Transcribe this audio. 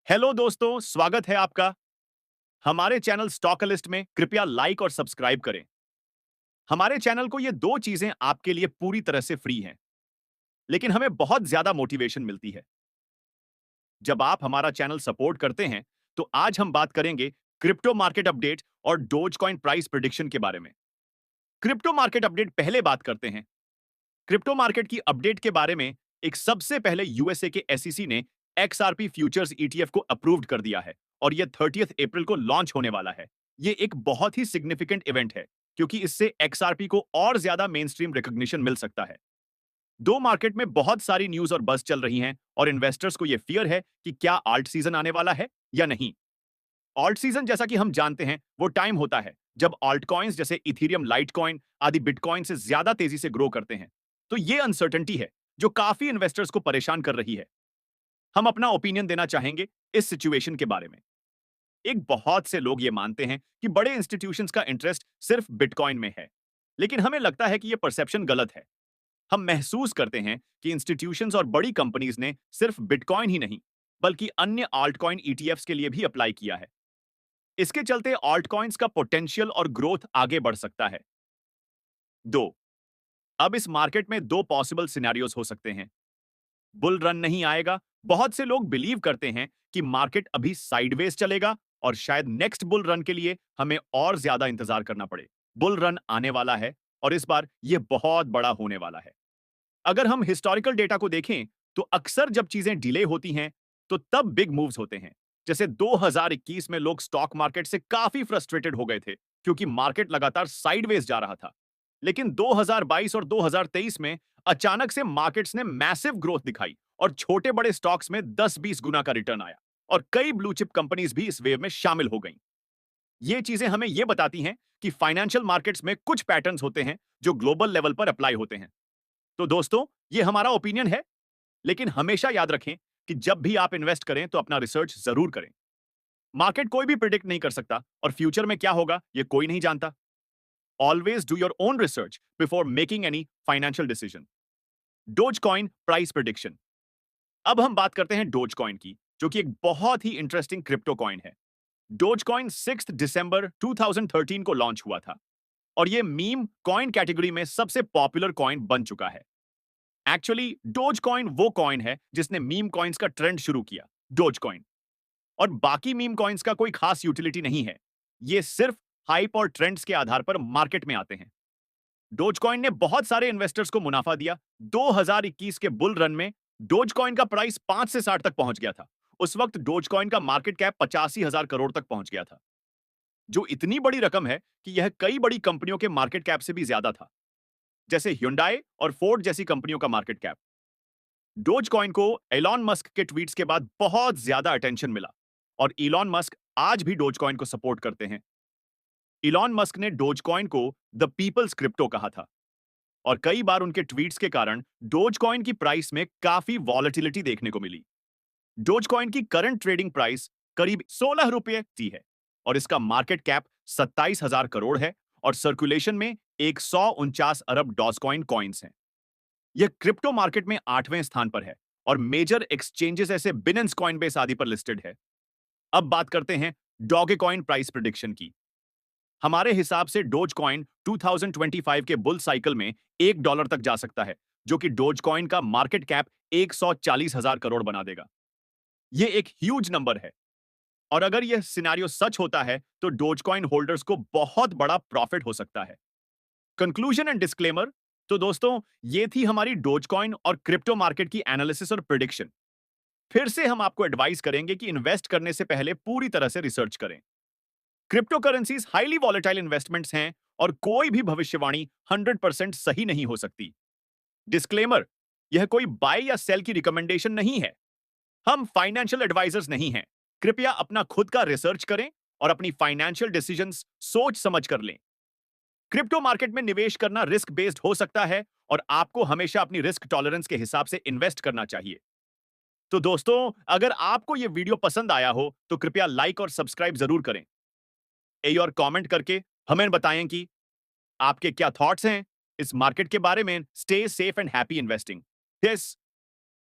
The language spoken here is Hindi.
हेलो दोस्तों, स्वागत है आपका हमारे चैनल स्टॉकलिस्ट में। कृपया लाइक और सब्सक्राइब करें। हमारे चैनल को ये दो चीजें आपके लिए पूरी तरह से फ्री हैं, लेकिन हमें बहुत ज्यादा मोटिवेशन मिलती है जब आप हमारा चैनल सपोर्ट करते हैं। तो आज हम बात करेंगे क्रिप्टो मार्केट अपडेट और डोज कॉइन प्राइस प्रिडिक्शन के बारे में। क्रिप्टो मार्केट अपडेट पहले बात करते हैं। क्रिप्टो मार्केट की अपडेट के बारे में एक सबसे पहले यूएसए के एसईसी ने एक्सआरपी फ्यूचर्स ईटीएफ को अप्रूव्ड कर दिया है और यह 30 अप्रैल को लॉन्च होने वाला है। यह एक बहुत ही सिग्निफिकेंट इवेंट है क्योंकि इससे एक्सआरपी को और ज्यादा मेन स्ट्रीम रिकॉग्निशन मिल सकता है। दो मार्केट में बहुत सारी न्यूज और बस चल रही हैं और इन्वेस्टर्स को यह फियर है कि क्या आल्ट सीजन आने वाला है या नहीं। ऑल्ट सीजन जैसा कि हम जानते हैं वो टाइम होता है जब ऑल्ट कॉइन्स जैसे इथीरियम, लाइटकॉइन आदि बिटकॉइन से ज्यादा तेजी से ग्रो करते हैं। तो ये अनसर्टेनिटी है जो काफी इन्वेस्टर्स को परेशान कर रही है। हम अपना ओपिनियन देना चाहेंगे इस सिचुएशन के बारे में। एक बहुत से लोग ये मानते हैं कि बड़े इंस्टीट्यूशंस का इंटरेस्ट सिर्फ बिटकॉइन में है, लेकिन हमें लगता है कि यह परसेप्शन गलत है। हम महसूस करते हैं कि इंस्टीट्यूशंस और बड़ी कंपनीज ने सिर्फ बिटकॉइन ही नहीं बल्कि अन्य आल्टकॉइन ईटीएफ्स के लिए भी अप्लाई किया है। इसके चलते ऑल्ट कॉइन्स का पोटेंशियल और ग्रोथ आगे बढ़ सकता है। दो, अब इस मार्केट में दो पॉसिबल सिनेरियोस हो सकते हैं। बुल रन नहीं आएगा। बहुत से लोग बिलीव करते हैं कि मार्केट अभी साइडवेज चलेगा और शायद नेक्स्ट बुल रन के लिए हमें और ज्यादा इंतजार करना पड़े। बुल रन आने वाला है और इस बार यह बहुत बड़ा होने वाला है। अगर हम हिस्टोरिकल डेटा को देखें तो अक्सर जब चीजें डिले होती हैं तो तब बिग मूव्स होते हैं। जैसे 2021 में लोग स्टॉक मार्केट से काफी फ्रस्ट्रेटेड हो गए थे क्योंकि मार्केट लगातार साइडवेज जा रहा था। लेकिन 2022 और 2023 में अचानक से मार्केट्स ने मैसिव ग्रोथ दिखाई और छोटे बड़े स्टॉक्स में 10-20 गुना का रिटर्न आया और कई ब्लू चिप कंपनीज भी इस वेव में शामिल हो गईं। ये चीजें हमें यह बताती हैं कि फाइनेंशियल मार्केट्स में कुछ पैटर्न्स होते हैं जो ग्लोबल लेवल पर अप्लाई होते हैं। तो दोस्तों, ये हमारा ओपिनियन है, लेकिन हमेशा याद रखें कि जब भी आप इन्वेस्ट करें तो अपना रिसर्च जरूर करें। मार्केट कोई भी प्रिडिक्ट नहीं कर सकता और फ्यूचर में क्या होगा ये कोई नहीं जानता। Always do your own research before making any financial decision. Dose coin price prediction. अब हम बात करते हैं डोज कॉइन की, जो कि एक बहुत ही इंटरेस्टिंग क्रिप्टो कॉइन है। डोज कॉइन 6 दिसंबर 2013 को लॉन्च हुआ था और यह मीम कॉइन कैटेगरी में सबसे पॉपुलर कॉइन बन चुका है। एक्चुअली डोज कॉइन वो कॉइन है जिसने मीम कॉइन्स का ट्रेंड शुरू किया। डोज कॉइन और बाकी मीम कॉइन्स का कोई खास यूटिलिटी नहीं है। ये सिर्फ हाइप और ट्रेंड्स के आधार पर मार्केट में आते हैं। डोज कॉइन ने बहुत सारे इन्वेस्टर्स को मुनाफा दिया। 2021 के बुल रन में डोज कॉइन का प्राइस 5 से 60 तक पहुंच गया था। उस वक्त डोज कॉइन का मार्केट कैप 85,000 करोड़ तक पहुंच गया था, जो इतनी बड़ी रकम है कि यह कई बड़ी कंपनियों के मार्केट कैप से भी ज्यादा था, जैसे Hyundai और फोर्ड जैसी कंपनियों का मार्केट कैप। डोज कॉइन को एलॉन मस्क के ट्वीट्स के बाद बहुत ज्यादा अटेंशन मिला और इलॉन मस्क आज भी डोज कॉइन को सपोर्ट करते हैं। इलॉन मस्क ने डोज कॉइन को द पीपल्स क्रिप्टो कहा था और कई बार उनके ट्वीट्स के कारण डोज कॉइन की प्राइस में काफी वॉलेटिलिटी देखने को मिली। डोज कॉइन की करंट ट्रेडिंग प्राइस करीब 16 रुपये थी है और इसका मार्केट कैप 27,000 करोड़ है और सर्कुलेशन में 149 अरब डॉज कॉइन कॉइन्स हैं। यह क्रिप्टो मार्केट में 8वें स्थान पर है और मेजर एक्सचेंजेस ऐसे बिनेंस, कॉइनबेस आदि पर लिस्टेड है। अब बात करते हैं डॉगे कॉइन प्राइस प्रिडिक्शन की। हमारे हिसाब से डोज कॉइन 2025 के बुल साइकिल में $1 तक जा सकता है, जो कि डोज कॉइन का मार्केट कैप 140,000 करोड़ बना देगा। यह एक ह्यूज नंबर है और अगर यह सिनेरियो सच होता है तो डोज कॉइन होल्डर्स को बहुत बड़ा प्रॉफिट हो सकता है। Conclusion and disclaimer. तो दोस्तों, ये थी हमारी डोज कॉइन और क्रिप्टो मार्केट की एनालिसिस और प्रिडिक्शन। फिर से हम आपको एडवाइस करेंगे कि इन्वेस्ट करने से पहले पूरी तरह से रिसर्च करें। Crypto currencies highly volatile investments हैं और कोई भी भविष्यवाणी 100% सही नहीं हो सकती। डिस्क्लेमर, यह कोई बाय या सेल की रिकमेंडेशन नहीं है। हम फाइनेंशियल एडवाइजर्स नहीं हैं। कृपया अपना खुद का रिसर्च करें और अपनी फाइनेंशियल डिसीजंस सोच समझ कर लें। क्रिप्टो मार्केट में निवेश करना रिस्क बेस्ड हो सकता है और आपको हमेशा अपनी रिस्क टॉलरेंस के हिसाब से इन्वेस्ट करना चाहिए। तो दोस्तों, अगर आपको यह वीडियो पसंद आया हो तो कृपया लाइक और सब्सक्राइब जरूर करें। और कमेंट करके हमें बताएं कि आपके क्या थॉट्स हैं इस मार्केट के बारे में। Stay safe and happy investing. Yes.